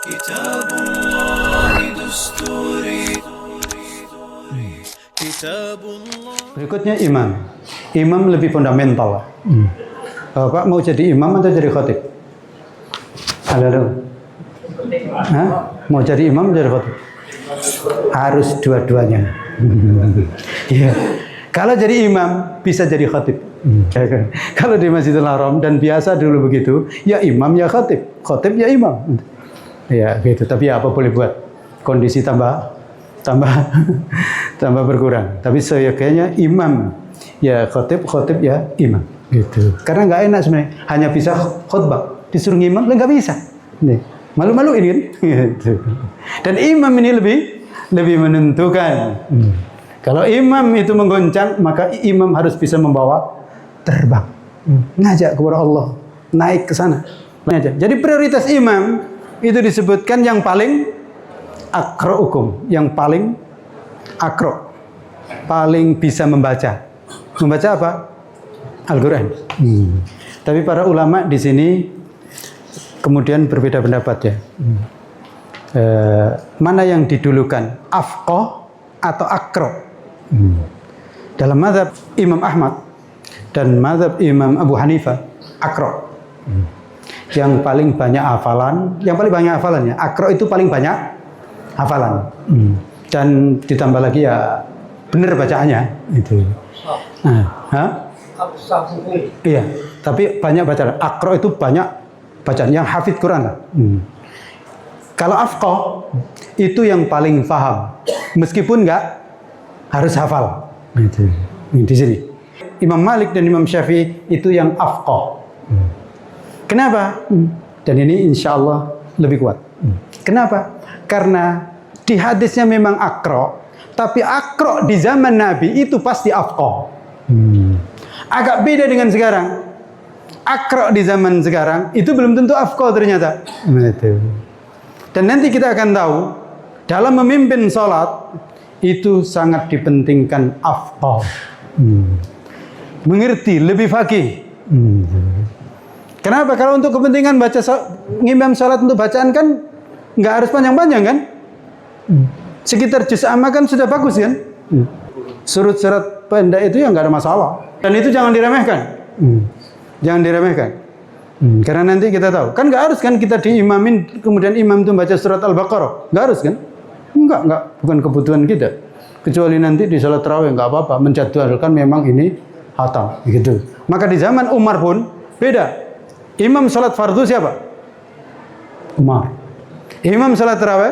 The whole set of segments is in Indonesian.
كتاب الله دستوري كتاب الله. Berikutnya imam. Imam lebih fundamental. Bapak mau jadi imam atau jadi khatib? Halo. Hah? Mau jadi imam atau jadi khatib? Harus dua-duanya. Iya. Kalau jadi imam bisa jadi khatib. Kalau di Masjidil Haram dan biasa dulu begitu, ya imam ya khatib, khatib ya imam. Ya gitu. Tapi ya apa boleh buat? Kondisi tambah berkurang. Tapi kayaknya imam ya khatib ya imam. Gitu. Karena nggak enak sebenarnya. Hanya bisa khutbah, disuruh imam nggak bisa. Malu-maluin kan? Gitu. Dan imam ini lebih menentukan. Kalau imam itu menggoncang, maka imam harus bisa membawa terbang, ngajak kepada Allah, naik ke sana. Jadi prioritas imam itu disebutkan yang paling akro'ukum, yang paling akro, paling bisa membaca. Membaca apa? Al-Quran. Tapi para ulama di sini kemudian berbeda pendapat ya. Mana yang didulukan, afqah atau akro? Dalam mazhab Imam Ahmad dan mazhab Imam Abu Hanifah, akro. Yang paling banyak hafalan, akro itu paling banyak hafalan. Dan ditambah lagi ya benar bacaannya itu. Iya, tapi banyak bacaan. Akro itu banyak bacaan, yang hafid Quran. Kalau afqah itu yang paling paham, meskipun nggak harus hafal. Gitu. Di sini Imam Malik dan Imam Syafi'i itu yang afqah. Kenapa? Dan ini insya Allah lebih kuat. Kenapa? Karena di hadisnya memang akro, tapi akro di zaman Nabi itu pasti afqah. Agak beda dengan sekarang. Akro di zaman sekarang itu belum tentu afqah ternyata. Dan nanti kita akan tahu dalam memimpin sholat itu sangat dipentingkan afqah. Mengerti, lebih faqih. Kenapa? Kalau untuk kepentingan ngimam sholat untuk bacaan kan nggak harus panjang-panjang kan? Sekitar juz amma kan sudah bagus kan? Surat-surat pendek itu ya nggak ada masalah. Dan itu jangan diremehkan. Jangan diremehkan. Karena nanti kita tahu. Kan nggak harus kan kita diimamin, kemudian imam itu baca surat Al-Baqarah. Nggak harus kan? Enggak. Bukan kebutuhan kita. Kecuali nanti di salat tarawih nggak apa-apa. Menjadwalkan memang ini hatam. Gitu. Maka di zaman Umar pun beda. Imam salat fardu siapa? Umar. Imam salat tarawih?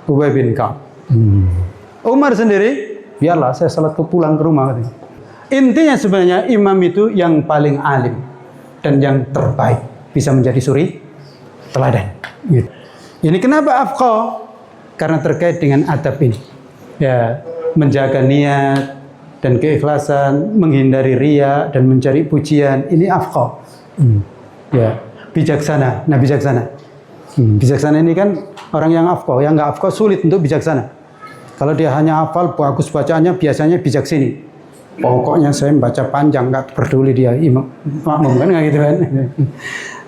Ubay bin Ka'ab. Umar sendiri, biarlah saya salat pulang ke rumah. Katanya. Intinya sebenarnya imam itu yang paling alim dan yang terbaik, bisa menjadi suri teladan. Gitu. Ini kenapa afqah? Karena terkait dengan adab ini. Ya, menjaga niat dan keikhlasan, menghindari riya dan mencari pujian, ini afqah. Ya, bijaksana. Nah, bijaksana. Bijaksana ini kan orang yang afqah, yang nggak afqah sulit untuk bijaksana. Kalau dia hanya hafal bagus bacaannya, biasanya bijaksini. Pokoknya saya membaca panjang, nggak peduli dia imam makmum kan nggak gitu kan.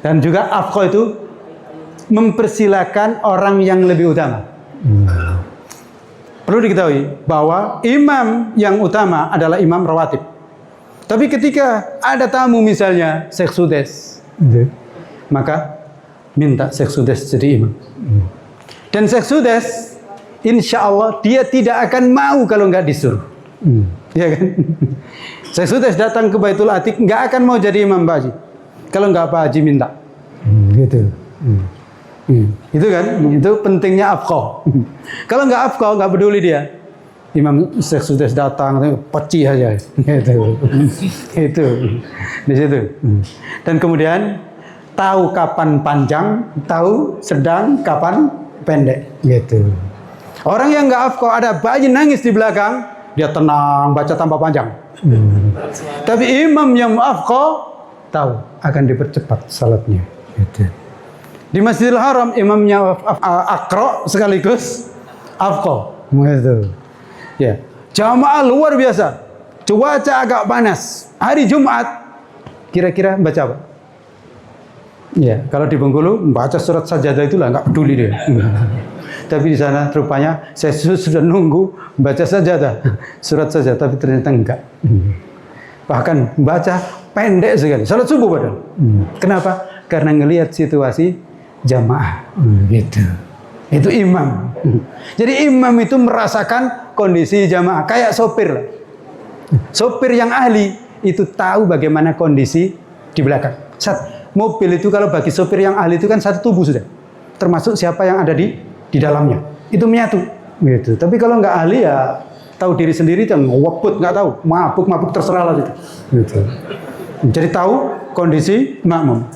Dan juga afqah itu mempersilakan orang yang lebih utama. Perlu diketahui bahwa imam yang utama adalah imam rawatib. Tapi ketika ada tamu misalnya Syekh Sudes, maka minta Syekh Sudes jadi imam. Dan Syekh Sudes, insya Allah dia tidak akan mau kalau nggak disuruh. Ya kan? Syekh Sudes datang ke Baitul Atiq nggak akan mau jadi imam Pak Haji kalau nggak Pak Haji minta. Gitu. Itu kan? Itu pentingnya afqah. Kalau nggak afqah nggak peduli dia. Imam Syekh Sudes datang, pecih aja. Gitu. Itu di situ. Dan kemudian tahu kapan panjang, tahu sedang, kapan pendek. Gitu. Orang yang nggak afqah ada bayi nangis di belakang, dia tenang baca tanpa panjang. Tapi imam yang afqah tahu akan dipercepat salatnya. Gitu. Di Masjidil Haram imamnya akro sekaligus afqah. Gitu. Ya, jamaah luar biasa. Cuaca agak panas. Hari Jumat kira-kira baca apa? Ya, kalau di Bengkulu baca surat sajadah itulah nggak peduli dia. Tapi di sana rupanya saya sudah nunggu baca sajadah, surat saja, tapi ternyata enggak. Bahkan baca pendek sekali, salat subuh padahal. Kenapa? Karena ngelihat situasi jamaah. Gitu. Itu imam. Jadi imam itu merasakan kondisi jamaah kayak sopir lah. Sopir yang ahli itu tahu bagaimana kondisi di belakang. Mobil itu kalau bagi sopir yang ahli itu kan satu tubuh sudah, termasuk siapa yang ada di dalamnya. Itu menyatu. Gitu. Tapi kalau nggak ahli ya tahu diri sendiri dan ngewebut nggak tahu, mabuk terserah lah gitu. Gitu. Jadi tahu kondisi makmum,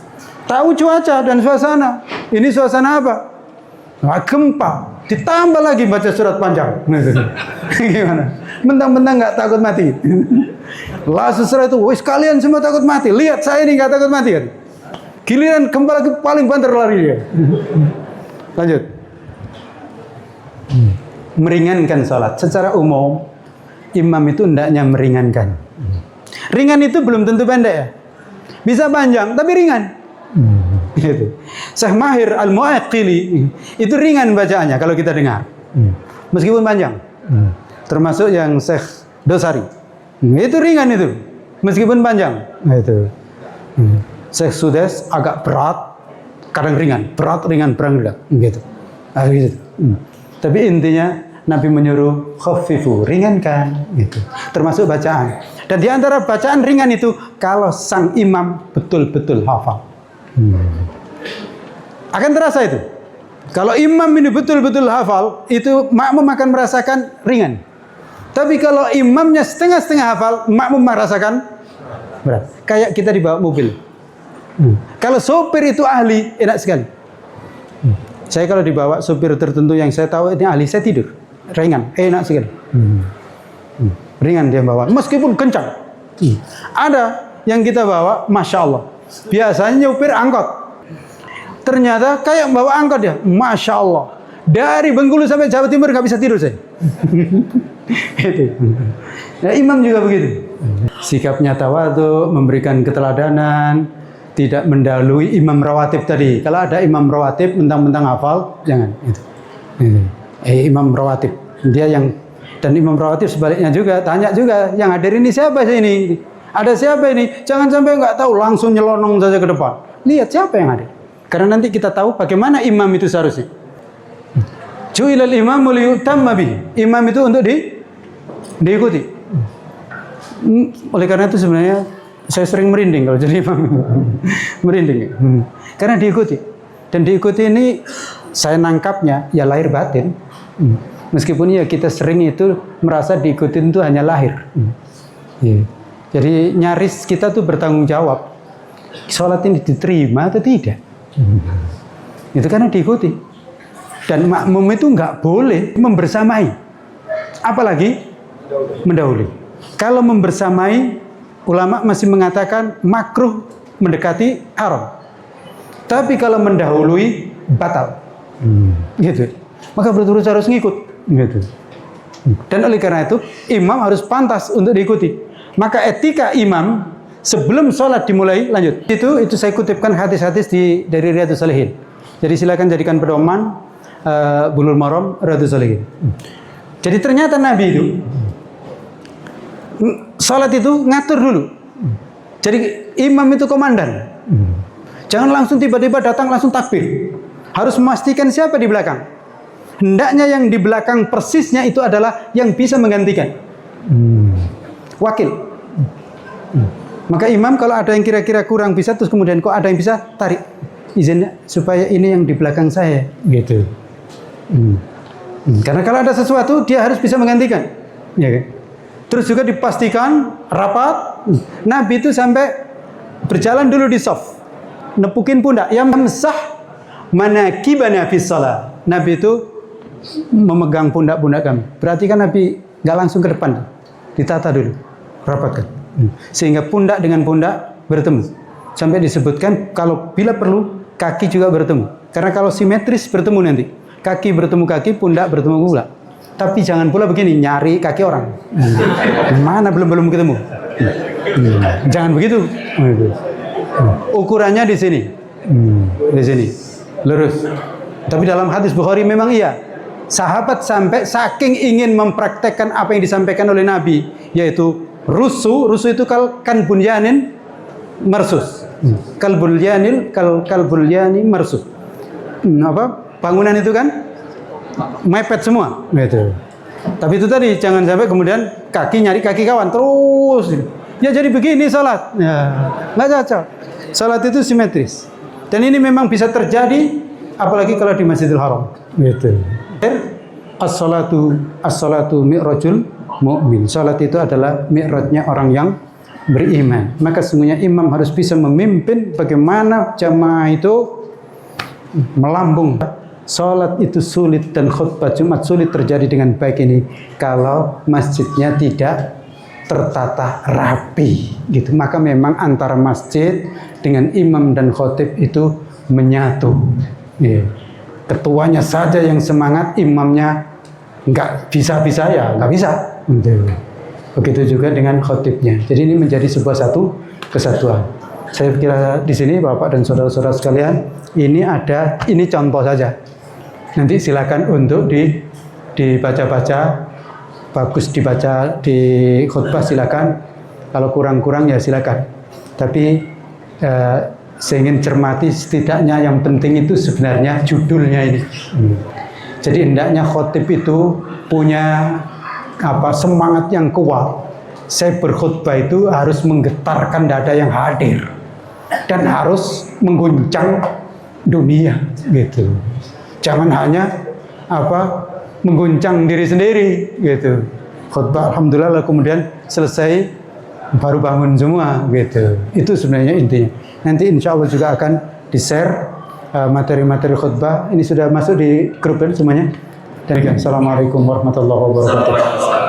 tahu cuaca dan suasana. Ini suasana apa? Nah, gempa. Ditambah lagi baca surat panjang. Gimana? Mentang-mentang nggak takut mati. Lah sesudah itu, wis kalian semua takut mati. Lihat saya ini nggak takut mati kan. Giliran gempa lagi paling banter lari dia. Lanjut. Meringankan sholat. Secara umum, imam itu hendaknya meringankan. Ringan itu belum tentu pendek ya. Bisa panjang, tapi ringan. Gitu. Syekh Mahir Al-Mu'aqqili itu ringan bacaannya kalau kita dengar. Meskipun panjang. Termasuk yang Syekh Dosari. Itu ringan itu. Meskipun panjang. Itu. Syekh Sudes agak berat, kadang ringan, berat ringan gitu. Gitu. Tapi intinya Nabi menyuruh khaffifu, ringankan gitu. Termasuk bacaan. Dan di antara bacaan ringan itu kalau sang imam betul-betul hafal. Akan terasa itu. Kalau imam ini betul-betul hafal, itu makmum akan merasakan ringan. Tapi kalau imamnya setengah-setengah hafal, makmum merasakan berat. Kayak kita dibawa mobil. Kalau sopir itu ahli, enak sekali. Saya kalau dibawa sopir tertentu yang saya tahu ini ahli, saya tidur. Ringan, enak sekali. Ringan dia bawa, meskipun kencang. Ada yang kita bawa, Masya Allah. Biasanya nyopir angkot. Ternyata kayak bawa angkot ya, Masya Allah. Dari Bengkulu sampai Jawa Timur nggak bisa tidur saya. Itu. Nah, imam juga begitu. Sikapnya tawadhu, memberikan keteladanan, tidak mendahului imam rawatib tadi. Kalau ada imam rawatib mentang-mentang hafal, jangan. Itu. Imam rawatib, dia yang, dan imam rawatib sebaliknya juga, tanya juga, yang hadir ini siapa sih ini? Ada siapa ini? Jangan sampai nggak tahu langsung nyelonong saja ke depan. Lihat siapa yang hadir. Karena nanti kita tahu bagaimana imam itu seharusnya. Ju'ilal imamu liyutamma bihi. Imam itu untuk diikuti. Oleh karena itu sebenarnya saya sering merinding kalau jadi imam. Merinding. Karena diikuti. Dan diikuti ini saya nangkapnya ya lahir batin. Meskipun ya kita sering itu merasa diikuti itu hanya lahir. Jadi nyaris kita tuh bertanggung jawab. Sholat ini diterima atau tidak? Itu karena diikuti. Dan makmum itu nggak boleh membersamai. Apalagi mendahului. Kalau membersamai, ulama masih mengatakan makruh mendekati haram. Tapi kalau mendahului, batal. Gitu. Maka berturut harus ngikut. Gitu. Dan oleh karena itu, imam harus pantas untuk diikuti. Maka etika imam sebelum sholat dimulai, lanjut. Itu saya kutipkan hadis-hadis dari Riyadhus Shalihin. Jadi silakan jadikan pedoman Bulughul Maram, Riyadhus Shalihin. Jadi ternyata Nabi itu sholat itu ngatur dulu. Jadi imam itu komandan. Jangan langsung tiba-tiba datang langsung takbir. Harus memastikan siapa di belakang. Hendaknya yang di belakang persisnya itu adalah yang bisa menggantikan. Wakil. Maka imam kalau ada yang kira-kira kurang bisa, terus kemudian kok ada yang bisa, tarik izinnya supaya ini yang di belakang saya, gitu. Karena kalau ada sesuatu dia harus bisa menggantikan, ya kan? Terus juga dipastikan rapat. Nabi itu sampai berjalan dulu di shaf, nepukin pundak, yang memsah manakibana fis shalah. Nabi itu memegang pundak-pundak kami. Berarti kan Nabi nggak langsung ke depan, ditata dulu, rapatkan. Sehingga pundak dengan pundak bertemu. Sampai disebutkan kalau bila perlu kaki juga bertemu. Karena kalau simetris bertemu nanti. Kaki bertemu kaki, pundak bertemu pundak. Tapi jangan pula begini, nyari kaki orang. Mana belum ketemu. Jangan begitu. Ukurannya di sini. Di sini lurus. Tapi dalam hadis Bukhari memang iya. Sahabat sampai saking ingin mempraktekkan apa yang disampaikan oleh Nabi, yaitu rusu itu kan bunyanin marsus. Kalbul yani marsus. Bangunan itu kan mepet semua gitu. Tapi itu tadi jangan sampai kemudian kaki nyari kaki kawan terus. Ya jadi begini salat. Ya, nggak cocok. Salat itu simetris. Dan ini memang bisa terjadi apalagi kalau di Masjidil Haram. Gitu. As-salatu mi'rajul mu'min. Salat itu adalah mi'rajnya orang yang beriman. Maka sesungguhnya imam harus bisa memimpin bagaimana jamaah itu melambung. Salat itu sulit dan khutbah Jumat sulit terjadi dengan baik ini kalau masjidnya tidak tertata rapi gitu. Maka memang antara masjid dengan imam dan khotib itu menyatu. Ya. Ketuanya saja yang semangat, imamnya nggak bisa-bisa ya nggak bisa. Begitu juga dengan khotibnya. Jadi ini menjadi sebuah satu kesatuan. Saya kira di sini Bapak dan saudara-saudara sekalian, ini contoh saja. Nanti silakan untuk dibaca-baca, bagus dibaca di khutbah silakan. Kalau kurang-kurang ya silakan. Tapi saya ingin cermati setidaknya yang penting itu sebenarnya judulnya ini. Jadi hendaknya khotib itu punya semangat yang kuat. Saya berkhutbah itu harus menggetarkan dada yang hadir dan harus mengguncang dunia gitu. Jangan hanya mengguncang diri sendiri gitu. Khutbah alhamdulillah lalu kemudian selesai baru bangun semua gitu. Itu sebenarnya intinya. Nanti insya Allah juga akan di-share materi-materi khutbah. Ini sudah masuk di grup semuanya. Dan assalamualaikum warahmatullahi wabarakatuh.